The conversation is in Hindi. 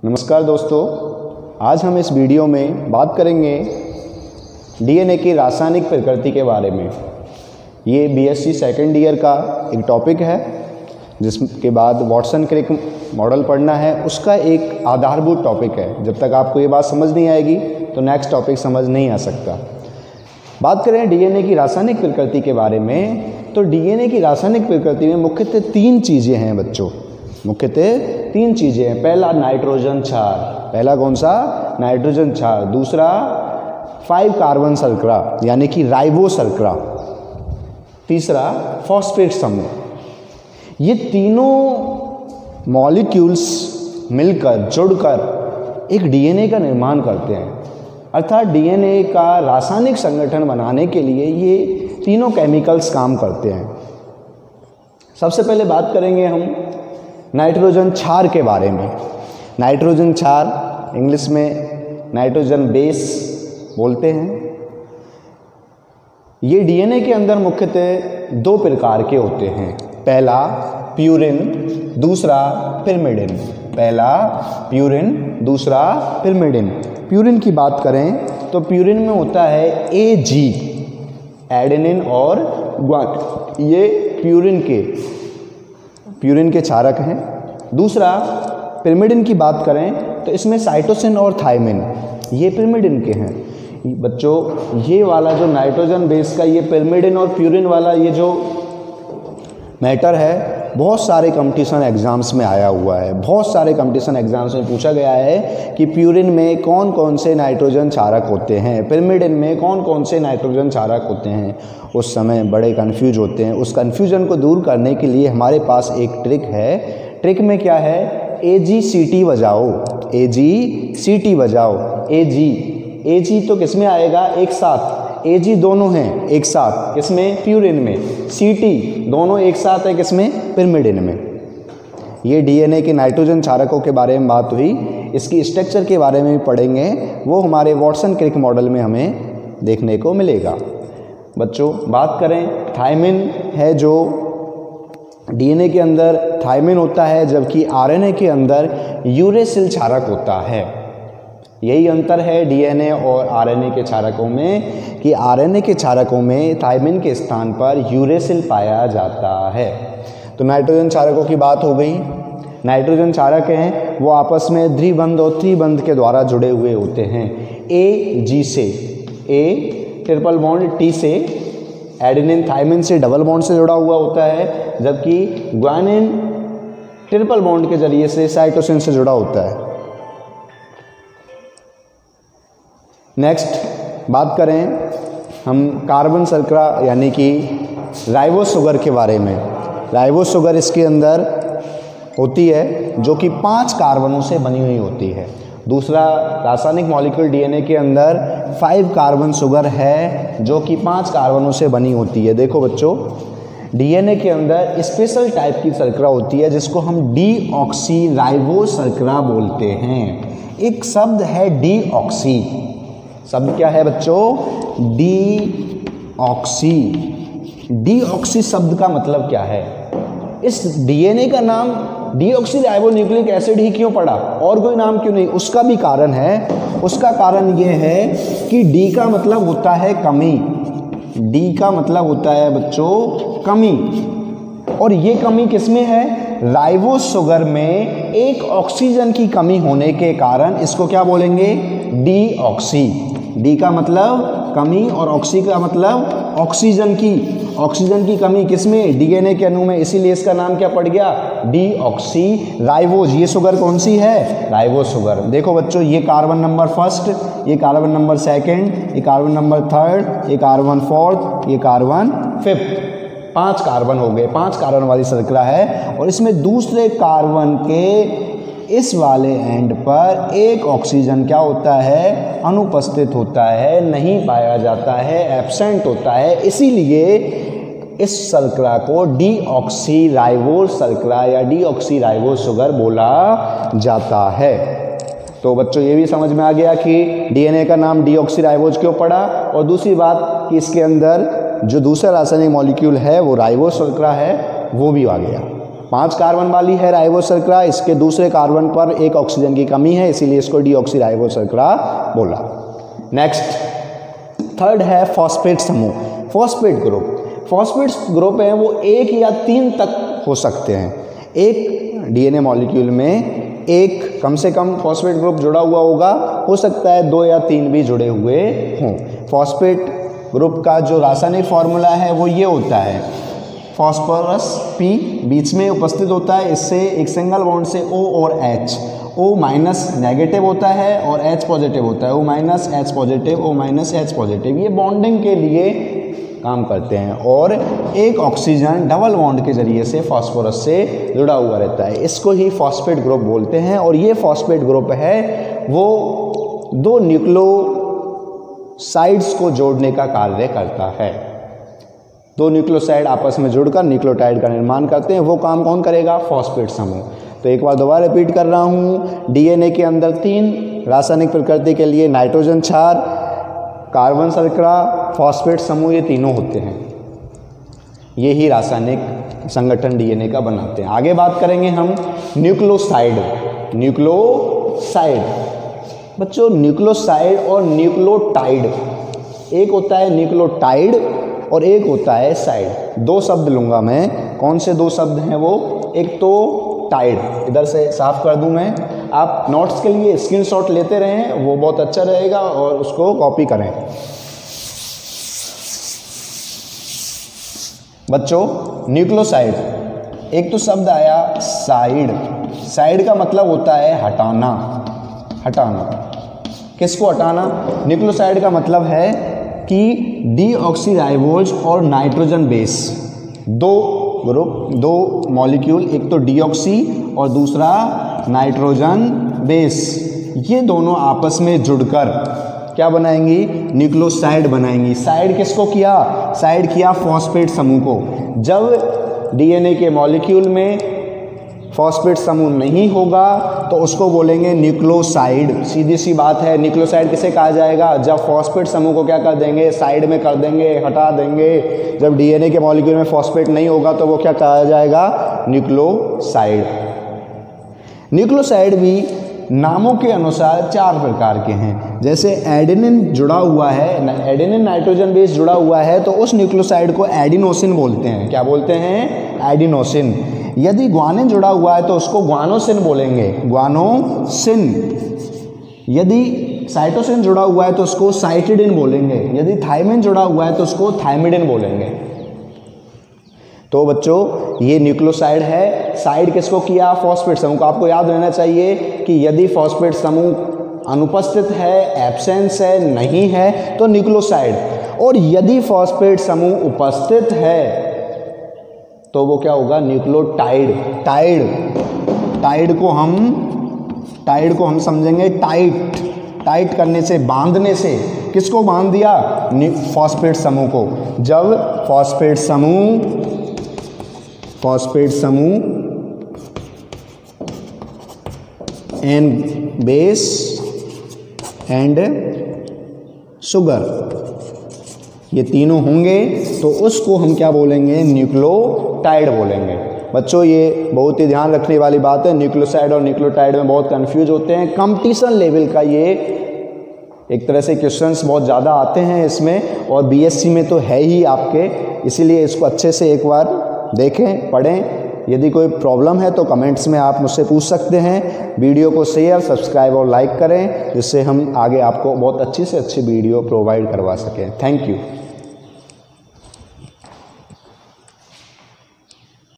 नमस्कार दोस्तों, आज हम इस वीडियो में बात करेंगे डीएनए की रासायनिक प्रकृति के बारे में। ये बीएससी सेकेंड ईयर का एक टॉपिक है, जिसके बाद वाटसन क्रिक मॉडल पढ़ना है। उसका एक आधारभूत टॉपिक है। जब तक आपको ये बात समझ नहीं आएगी तो नेक्स्ट टॉपिक समझ नहीं आ सकता। बात करें डीएनए की रासायनिक प्रकृति के बारे में, तो डीएनए की रासायनिक प्रकृति में मुख्यतः 3 चीज़ें हैं बच्चों। मुख्यतः 3 चीज़ें हैं। पहला नाइट्रोजन क्षार, पहला कौन सा? नाइट्रोजन क्षार। दूसरा 5 कार्बन शर्करा यानी कि राइबो शर्करा। तीसरा फॉस्फेट समूह। ये तीनों मॉलिक्यूल्स मिलकर जुड़कर एक डीएनए का निर्माण करते हैं। अर्थात डीएनए का रासायनिक संगठन बनाने के लिए ये तीनों केमिकल्स काम करते हैं। सबसे पहले बात करेंगे हम नाइट्रोजन क्षार के बारे में। नाइट्रोजन क्षार इंग्लिश में नाइट्रोजन बेस बोलते हैं। ये डीएनए के अंदर मुख्यतः 2 प्रकार के होते हैं। पहला प्यूरिन, दूसरा पिरिमिडिन। पहला प्यूरिन, दूसरा पिरिमिडिन। प्यूरिन की बात करें तो प्यूरिन में होता है AG, एडेनिन और ग्वानिन। ये प्यूरिन के क्षारक हैं। दूसरा पिरिमिडिन की बात करें तो इसमें साइटोसिन और थायमिन, ये पिरिमिडिन के हैं। बच्चों, ये वाला जो नाइट्रोजन बेस का ये पिरिमिडिन और प्यूरिन वाला ये जो मैटर है, बहुत सारे कंपटीशन एग्जाम्स में आया हुआ है। बहुत सारे कंपटीशन एग्जाम्स में पूछा गया है कि प्यूरिन में कौन कौन से नाइट्रोजन क्षारक होते हैं, पिरिमिडिन में कौन कौन से नाइट्रोजन क्षारक होते हैं। उस समय बड़े कंफ्यूज होते हैं। उस कंफ्यूजन को दूर करने के लिए हमारे पास एक ट्रिक है। ट्रिक में क्या है? AGCT बजाओ, AGCT बजाओ। AG तो किस में आएगा? एक साथ। AG दोनों हैं एक साथ, किसमें? प्यूरिन में। CT दोनों एक साथ है, किसमें? पिरिमिडिन में। ये डीएनए के नाइट्रोजन क्षारकों के बारे में बात हुई। इसकी स्ट्रक्चर के बारे में भी पढ़ेंगे, वो हमारे वाटसन क्रिक मॉडल में हमें देखने को मिलेगा। बच्चों, बात करें थायमिन है, जो डीएनए के अंदर थायमिन होता है, जबकि आरएनए के अंदर यूरेसिल क्षारक होता है। यही अंतर है डीएनए और आरएनए के क्षारकों में कि आरएनए के क्षारकों में थायमिन के स्थान पर यूरेसिल पाया जाता है। तो नाइट्रोजन क्षारकों की बात हो गई। नाइट्रोजन क्षारक हैं वो आपस में द्विबंध और त्रिबंध के द्वारा जुड़े हुए होते हैं। AG से, A ट्रिपल बॉन्ड, T से एडेनिन थायमिन से डबल बॉन्ड से जुड़ा हुआ होता है, जबकि ग्वानिन ट्रिपल बॉन्ड के जरिए से साइटोसिन से जुड़ा होता है। नेक्स्ट बात करें हम कार्बन शर्करा यानी कि राइबो शुगर के बारे में। राइबो शुगर इसके अंदर होती है जो कि 5 कार्बनों से बनी हुई होती है। दूसरा रासायनिक मॉलिक्यूल डीएनए के अंदर 5 कार्बन शुगर है जो कि 5 कार्बनों से बनी होती है। देखो बच्चों, डीएनए के अंदर स्पेशल टाइप की शर्करा होती है जिसको हम डीऑक्सी राइबो शर्करा बोलते हैं। एक शब्द है डीऑक्सी। शब्द क्या है बच्चों? डीऑक्सी। डीऑक्सी शब्द का मतलब क्या है? इस डीएनए का नाम डीऑक्सी राइबो न्यूक्लिक एसिड ही क्यों पड़ा, और कोई नाम क्यों नहीं? उसका भी कारण है। उसका कारण ये है कि डी का मतलब होता है कमी। डी का मतलब होता है बच्चों कमी, और ये कमी किसमें है? राइबो शुगर में एक ऑक्सीजन की कमी होने के कारण इसको क्या बोलेंगे? डीऑक्सी। डी का मतलब कमी और ऑक्सी का मतलब ऑक्सीजन की। ऑक्सीजन की कमी किसमें? डीएनए के अणु में। इसीलिए इसका नाम क्या पड़ गया? Deoxy ribose. ये शुगर कौन सी है? Ribo sugar. देखो बच्चों, ये कार्बन नंबर फर्स्ट, ये कार्बन नंबर सेकंड, ये कार्बन नंबर थर्ड, ये कार्बन फोर्थ, ये कार्बन फिफ्थ। 5 कार्बन हो गए। 5 कार्बन वाली शर्करा है, और इसमें दूसरे कार्बन के इस वाले एंड पर एक ऑक्सीजन क्या होता है? अनुपस्थित होता है, नहीं पाया जाता है, एब्सेंट होता है। इसीलिए इस शर्करा को डीऑक्सी राइबो शर्करा या डीऑक्सी राइबो शुगर बोला जाता है। तो बच्चों, ये भी समझ में आ गया कि डीएनए का नाम डीऑक्सी राइबोज क्यों पड़ा। और दूसरी बात कि इसके अंदर जो दूसरा रासायनिक मॉलिक्यूल है वो राइबो शर्करा है, वो भी आ गया। 5 कार्बन वाली है राइबोस शर्करा, इसके दूसरे कार्बन पर एक ऑक्सीजन की कमी है, इसीलिए इसको डीऑक्सी राइबोस शर्करा बोला। नेक्स्ट थर्ड है फॉस्फेट समूह। फॉस्फेट ग्रुप है वो 1 या 3 तक हो सकते हैं। एक डीएनए मॉलिक्यूल में एक कम से कम फॉस्फेट ग्रुप जुड़ा हुआ होगा, हो सकता है 2 या 3 भी जुड़े हुए हों। फॉस्फेट ग्रुप का जो रासायनिक फॉर्मूला है वो ये होता है, फॉस्फोरस P बीच में उपस्थित होता है, इससे एक सिंगल बॉन्ड से O और H, O माइनस नेगेटिव होता है और H पॉजिटिव होता है, O minus H positive, O minus H positive, ये बॉन्डिंग के लिए काम करते हैं और एक ऑक्सीजन डबल बॉन्ड के जरिए से फास्फोरस से जुड़ा हुआ रहता है, इसको ही फॉस्फेट ग्रुप बोलते हैं। और ये फॉस्फेट ग्रुप है वो 2 न्यूक्लियोसाइड्स को जोड़ने का कार्य करता है। 2 न्यूक्लियोसाइड आपस में जुड़कर न्यूक्लियोटाइड का निर्माण करते हैं, वो काम कौन करेगा? फॉस्फेट समूह। तो एक बार दोबारा रिपीट कर रहा हूँ, डीएनए के अंदर 3 रासायनिक प्रकृति के लिए नाइट्रोजन क्षार, कार्बन शर्करा, फॉस्फेट समूह, ये तीनों होते हैं। ये ही रासायनिक संगठन डीएनए का बनाते हैं। आगे बात करेंगे हम न्यूक्लियोसाइड। बच्चों न्यूक्लियोसाइड और न्यूक्लियोटाइड, एक होता है न्यूक्लियोटाइड और एक होता है साइड। 2 शब्द लूँगा मैं, कौन से 2 शब्द हैं वो? एक तो टाइड, इधर से साफ कर दूं मैं, आप नोट्स के लिए स्क्रीनशॉट लेते रहें, वो बहुत अच्छा रहेगा और उसको कॉपी करें। बच्चों न्यूक्लियोसाइड, एक तो शब्द आया साइड का मतलब होता है हटाना। किसको हटाना? न्यूक्लियोसाइड का मतलब है कि डीऑक्सीराइबोज और नाइट्रोजन बेस, 2 मॉलिक्यूल, एक तो डीऑक्सी और दूसरा नाइट्रोजन बेस, ये दोनों आपस में जुड़कर क्या बनाएंगी? न्यूक्लियोसाइड बनाएंगी। साइड किसको किया? साइड किया फॉस्फेट समूह को। जब डीएनए के मॉलिक्यूल में फॉस्फेट समूह नहीं होगा तो उसको बोलेंगे न्यूक्लियोसाइड। सीधी सी बात है, न्यूक्लियोसाइड किसे कहा जाएगा? जब फॉस्फेट समूह को क्या कर देंगे? साइड में कर देंगे, हटा देंगे। जब डीएनए के मॉलिक्यूल में फॉस्फेट नहीं होगा तो वो क्या कहा जाएगा? न्यूक्लियोसाइड। न्यूक्लियोसाइड भी नामों के अनुसार 4 प्रकार के हैं। जैसे एडेनिन जुड़ा हुआ है, एडेनिन नाइट्रोजन बेस जुड़ा हुआ है तो उस न्यूक्लियोसाइड को एडिनोसिन बोलते हैं। क्या बोलते हैं? एडिनोसिन। यदि ग्वानिन जुड़ा हुआ है तो उसको ग्वानोसिन बोलेंगे, ग्वानोसिन। यदि साइटोसिन जुड़ा हुआ है तो उसको साइटिडिन बोलेंगे, यदि थायमिन जुड़ा हुआ है तो उसको थायमिडिन बोलेंगे। तो बच्चों ये न्यूक्लियोसाइड है। साइड किसको किया? फॉस्फेट समूह को। आपको याद रहना चाहिए कि यदि फॉस्फेट समूह अनुपस्थित है, एब्सेंस है, नहीं है तो न्यूक्लियोसाइड, और यदि फॉस्फेट समूह उपस्थित है तो वो क्या होगा? न्यूक्लियोटाइड। टाइड को हम समझेंगे टाइट करने से, बांधने से। किसको बांध दिया? फॉस्फेट समूह को। जब फॉस्फेट समूह एन बेस एंड शुगर, ये तीनों होंगे तो उसको हम क्या बोलेंगे? न्यूक्लियोटाइड बोलेंगे। बच्चों ये बहुत ही ध्यान रखने वाली बात है, न्यूक्लियोसाइड और न्यूक्लियोटाइड में बहुत कंफ्यूज होते हैं। कंपटीशन लेवल का ये एक तरह से क्वेश्चंस बहुत ज़्यादा आते हैं इसमें, और बीएससी में तो है ही आपके, इसीलिए इसको अच्छे से एक बार देखें, पढ़ें। यदि कोई प्रॉब्लम है तो कमेंट्स में आप मुझसे पूछ सकते हैं। वीडियो को शेयर, सब्सक्राइब और लाइक करें, जिससे हम आगे आपको बहुत अच्छी से अच्छी वीडियो प्रोवाइड करवा सकें। Thank you.